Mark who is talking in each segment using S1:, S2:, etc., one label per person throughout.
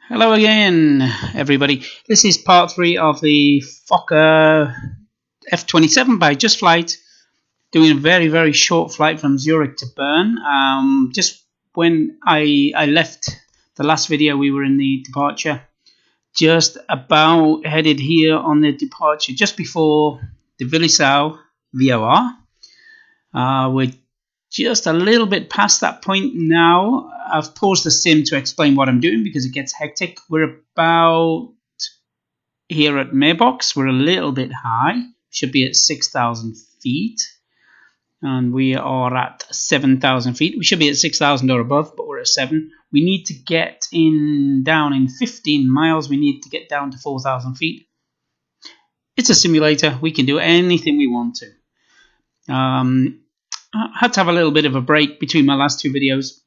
S1: Hello again, everybody. This is part 3 of the Fokker F27 by Justflight, doing a very short flight from Zurich to Bern. Just when I left the last video, we were in the departure, just about headed here on the departure, just before the Willisau VOR. We're just a little bit past that point now. I've paused the sim to explain what I'm doing because it gets hectic. We're about here at Mailbox. We're a little bit high. Should be at 6,000 feet. And we are at 7,000 feet. We should be at 6,000 or above, but we're at 7. We need to get down in 15 miles. We need to get down to 4,000 feet. It's a simulator. We can do anything we want to. I had to have a little bit of a break between my last two videos.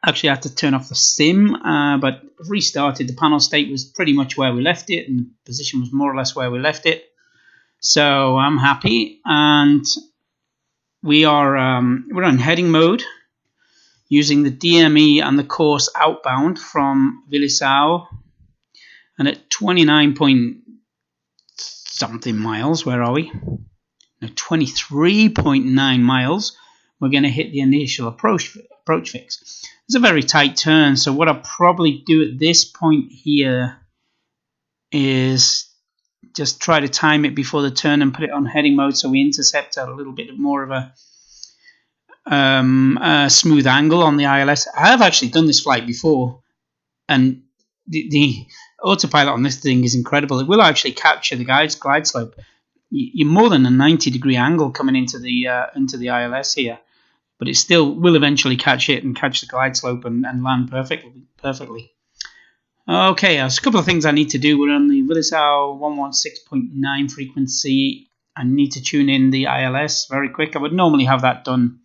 S1: Actually, I had to turn off the sim, but restarted. The panel state was pretty much where we left it, and the position was more or less where we left it. So I'm happy, and we're on heading mode using the DME and the course outbound from Willisau, and at 29 point something miles. Where are we? No, 23.9 miles. We're going to hit the initial approach fix. It's a very tight turn, so what I'll probably do at this point here is just try to time it before the turn and put it on heading mode so we intercept at a little bit more of a smooth angle on the ILS. I have actually done this flight before, and the autopilot on this thing is incredible. It will actually capture the glide slope. You're more than a 90-degree angle coming into the ILS here, but it still will eventually catch it and catch the glide slope and land perfectly. Okay, there's a couple of things I need to do. We're on the Willisau 116.9 frequency. I need to tune in the ILS very quick. I would normally have that done.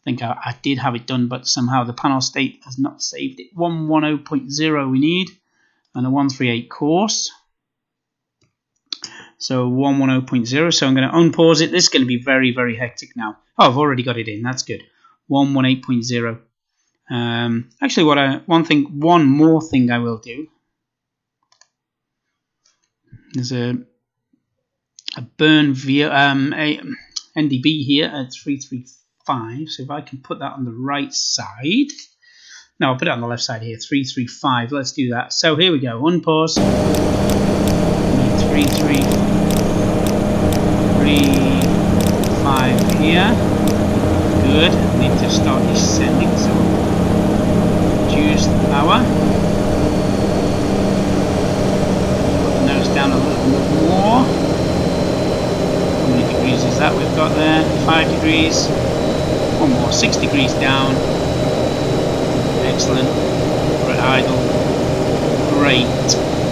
S1: I think I did have it done, but somehow the panel state has not saved it. 110.0 we need, and a 138 course. So 110.0, so I'm going to unpause it. This is going to be very hectic now. Oh, I've already got it in. That's good. 118.0. Actually, one more thing I will do. There's a Bern via a NDB here at 335. So if I can put that on the right side. No, I'll put it on the left side here. 335. Let's do that. So here we go. Unpause. 335 here. Good. Need to start descending, so reduce the power. Put the nose down a little bit more. How many degrees is that we've got there? 5 degrees. One more. 6 degrees down. Excellent. We're at idle. Great.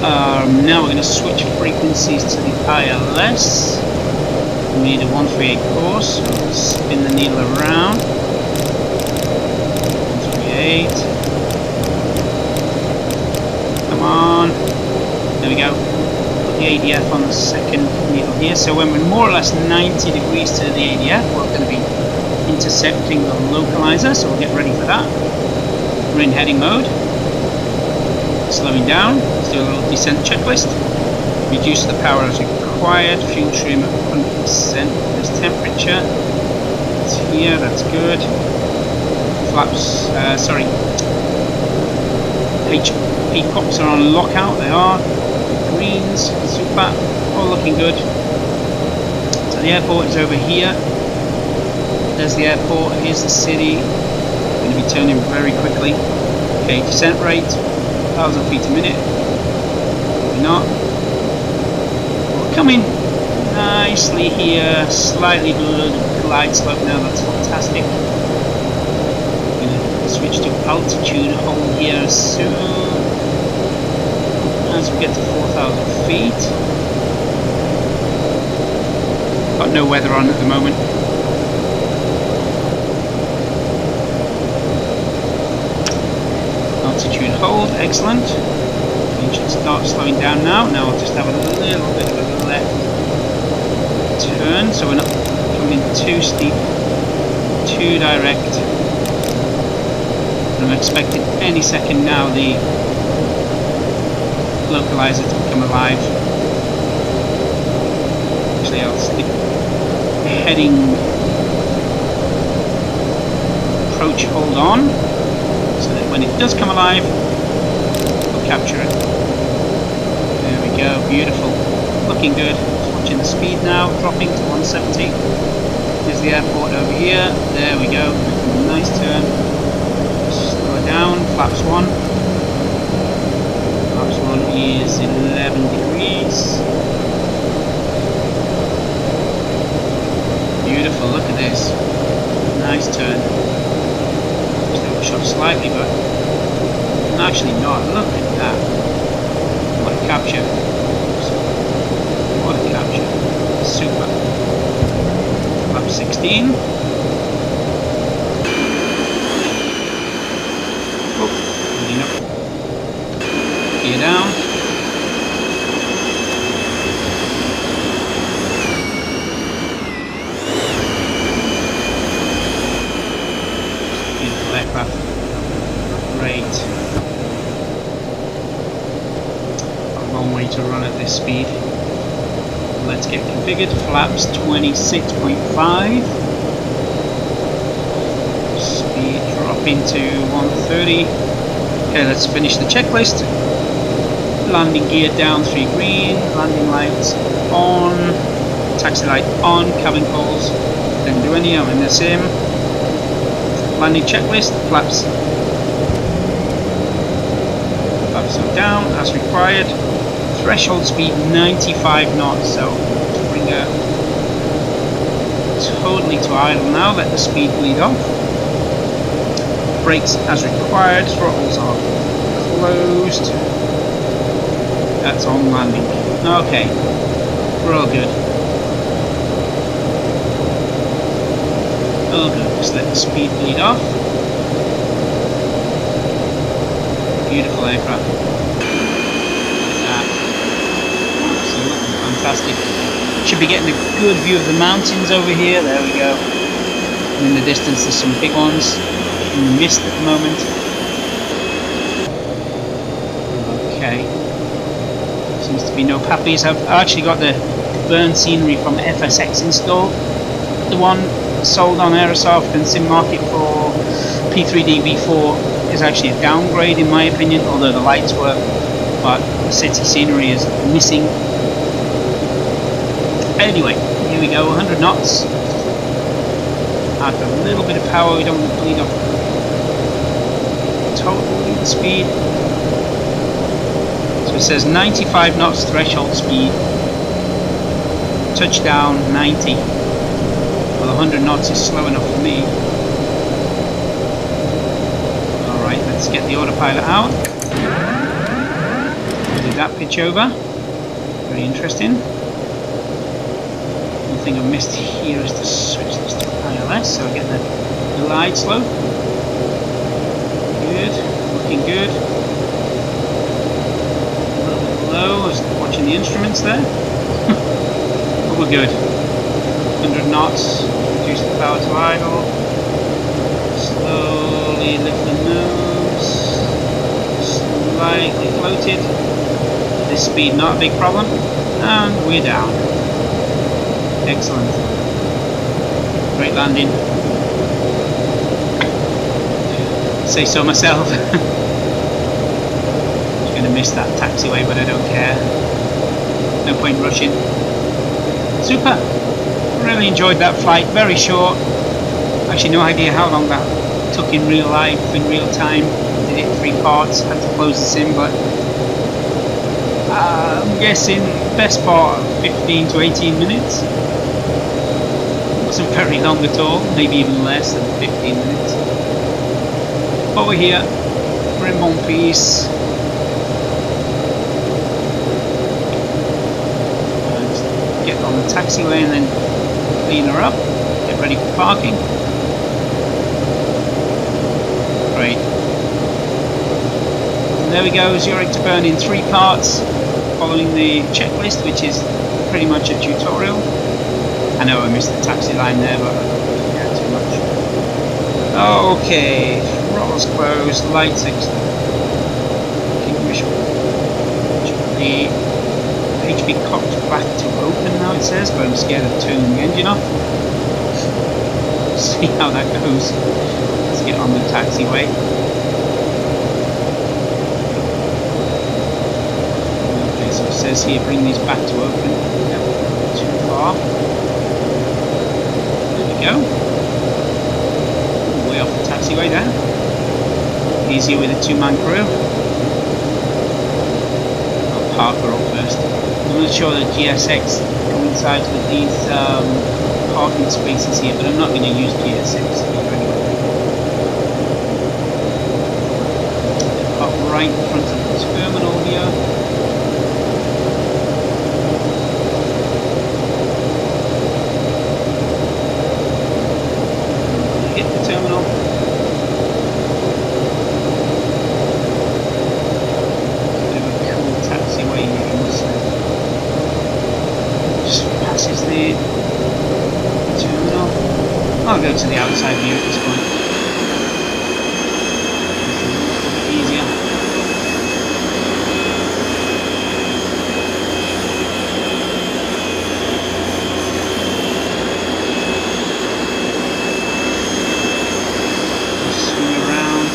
S1: Now we're going to switch frequencies to the ILS. We need a 138 course, so we'll spin the needle around. 138. Come on. There we go. Put the ADF on the second needle here. So when we're more or less 90 degrees to the ADF, we're going to be intercepting the localizer, so we'll get ready for that. We're in heading mode. Slowing down. Let's do a little descent checklist. Reduce the power as required. Fuel trim at 100%. There's temperature. It's here. That's good. Flaps. HP cops are on lockout. They are. Greens. Super. All looking good. So the airport is over here. There's the airport. Here's the city. Going to be turning very quickly. Okay, descent rate. 1,000 feet a minute. Maybe not. We're coming nicely here, slightly below the glide slope now. That's fantastic. We're going to switch to altitude hold here soon as we get to 4,000 feet. Got no weather on at the moment. Altitude hold, excellent. We should start slowing down now. Now I'll just have a little bit of a left turn, so we're not coming too steep, too direct. And I'm expecting any second now the localizer to become alive. Actually, I'll stick heading approach hold on, so that when it does come alive, we'll capture it. There we go, beautiful. Looking good. Just watching the speed now, dropping to 170. There's the airport over here. There we go. Nice turn. Slow it down. Flaps 1. Flaps 1 is 11 degrees. Beautiful. Look at this. Nice turn. Just overshot slightly, but actually not. Look at that. What a capture. What a capture. Super. Flap 16. Oh, clean up. Gear down. Beautiful aircraft. Great. A long way to run at this speed. Let's get configured. Flaps 26.5. Speed dropping to 130. Okay, let's finish the checklist. Landing gear down 3 green. Landing lights on. Taxi light on. Cabin calls. Didn't do any. I'm in the sim. Landing checklist. Flaps. Flaps are down as required. Threshold speed 95 knots, so bring her totally to idle now, let the speed bleed off. Brakes as required, throttles are closed. That's on landing. Okay, we're all good. All good, just let the speed bleed off. Beautiful aircraft. Fantastic. Should be getting a good view of the mountains over here. There we go. And in the distance there's some big ones in the mist at the moment. Okay. Seems to be no pappies. I've actually got the burn scenery from FSX installed. The one sold on Aerosoft and Sim Market for P3D V4 is actually a downgrade in my opinion, although the lights work, but the city scenery is missing. Anyway, here we go, 100 knots. Add a little bit of power, we don't want to bleed off total wind speed. So it says 95 knots threshold speed. Touchdown 90. Well, 100 knots is slow enough for me. Alright, let's get the autopilot out. Did that pitch over? Very interesting. One thing I've missed here is to switch this to ILS, so I get the glide slope. Good, looking good. A little bit low, I was watching the instruments there. But we're good. 100 knots, reduce the power to idle. Slowly lift the nose. Slightly floated. This speed not a big problem. And we're down. Excellent. Great landing. Say so myself. I'm going to miss that taxiway, but I don't care. No point rushing. Super. Really enjoyed that flight. Very short. Actually, no idea how long that took in real life, in real time. Did it 3 parts. Had to close the sim, but I'm guessing best part 15 to 18 minutes. Wasn't very long at all, maybe even less than 15 minutes. But we're here, we're in one piece. Just get on the taxiway and then clean her up, get ready for parking. Great. And there we go, Zurich to burn in 3 parts, following the checklist, which is pretty much a tutorial. I know I missed the taxi line there, but I don't care too much. Okay, throttles closed, lights extinguished. the HB cock's back to open now, it says, but I'm scared of turning the engine off. See how that goes. Let's get on the taxiway. Okay, so it says here, bring these back to open. Yep, too far. There we go. Way off the taxiway there. Easier with a two-man crew. I'll park her up first. I'm not sure that GSX coincides with these parking spaces here, but I'm not going to use GSX here anyway. Park right in front of the terminal here. Hit the terminal. Bit of a cool taxiway here, you must say. Just passes the terminal. I'll go to the outside view at this point. Easier. Just swing around.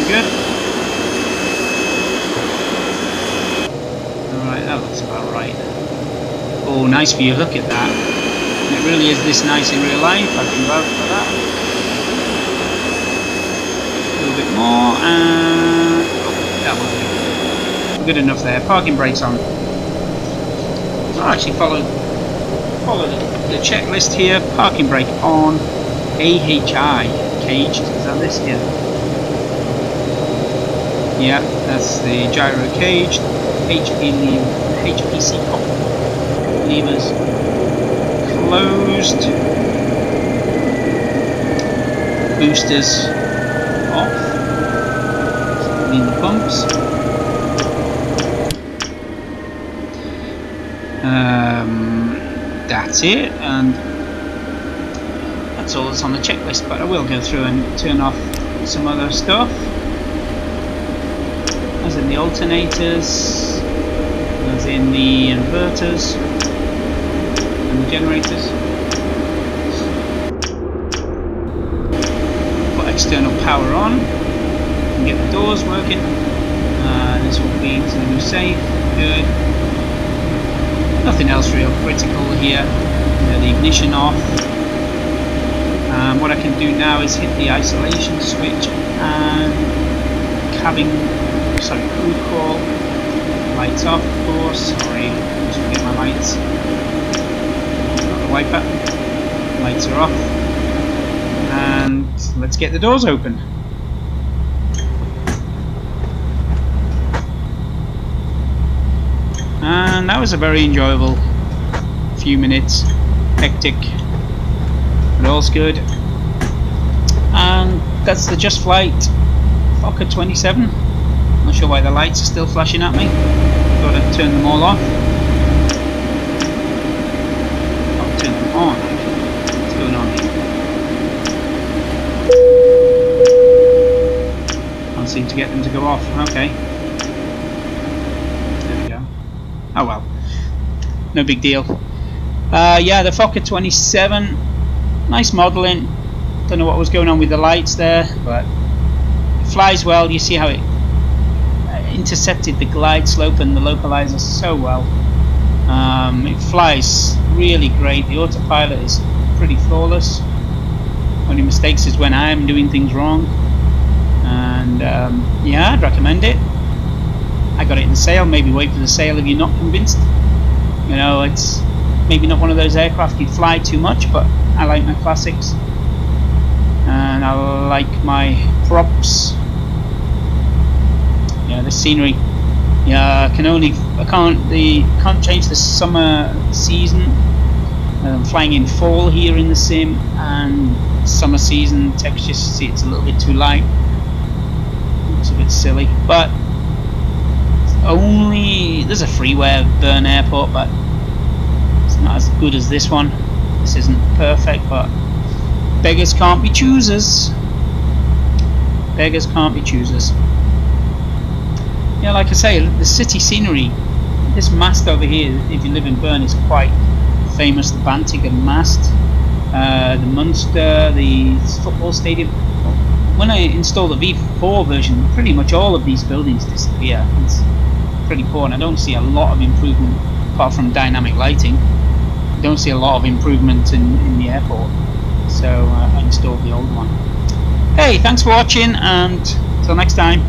S1: Good. Alright, that looks about right. Oh, nice view, look at that. And it really is this nice in real life, I can vouch for that. A little bit more, and oh, that was good enough there. Parking brakes on. I'll actually follow the checklist here. Parking brake on. AHI caged, is that this here? Yeah, that's the gyro caged. HPC pop levers closed. Boosters off. Clean the pumps. That's it, and that's all that's on the checklist, but I will go through and turn off some other stuff. As in the alternators, as in the inverters and the generators. Put external power on and get the doors working. This will be to the new safe. Good. Nothing else real critical here. The ignition off. What I can do now is hit the isolation switch and crew call. Lights off, of course. Sorry, just forget my lights. Got the wiper. Lights are off. And let's get the doors open. And that was a very enjoyable few minutes. Hectic, but all's good. And that's the Justflight Fokker 27. Not sure why the lights are still flashing at me. Thought I'd turn them all off. I'll turn them on. What's going on here? Can't seem to get them to go off. Okay. There we go. Oh well. No big deal. Yeah, the Fokker 27. Nice modelling. Don't know what was going on with the lights there, but it flies well. You see how it intercepted the glide slope and the localizer so well. It flies really great. The autopilot is pretty flawless. Only mistakes is when I am doing things wrong. And yeah, I'd recommend it. I got it in the sale. Maybe wait for the sale if you're not convinced. You know, it's maybe not one of those aircraft you'd fly too much, but I like my classics and I like my props. Yeah, the scenery. Yeah, I can't change the summer season. I'm flying in fall here in the sim, and summer season texture. See, it's a little bit too light. Looks a bit silly, but there's a freeway at Bern Airport, but it's not as good as this one. This isn't perfect, but beggars can't be choosers. Beggars can't be choosers. Yeah, like I say, the city scenery. This mast over here, if you live in Bern, is quite famous. The Bantiger mast, the Munster, the football stadium. When I install the V4 version, pretty much all of these buildings disappear. It's pretty poor, and I don't see a lot of improvement apart from dynamic lighting. I don't see a lot of improvement in the airport, so I installed the old one. Hey, thanks for watching, and till next time.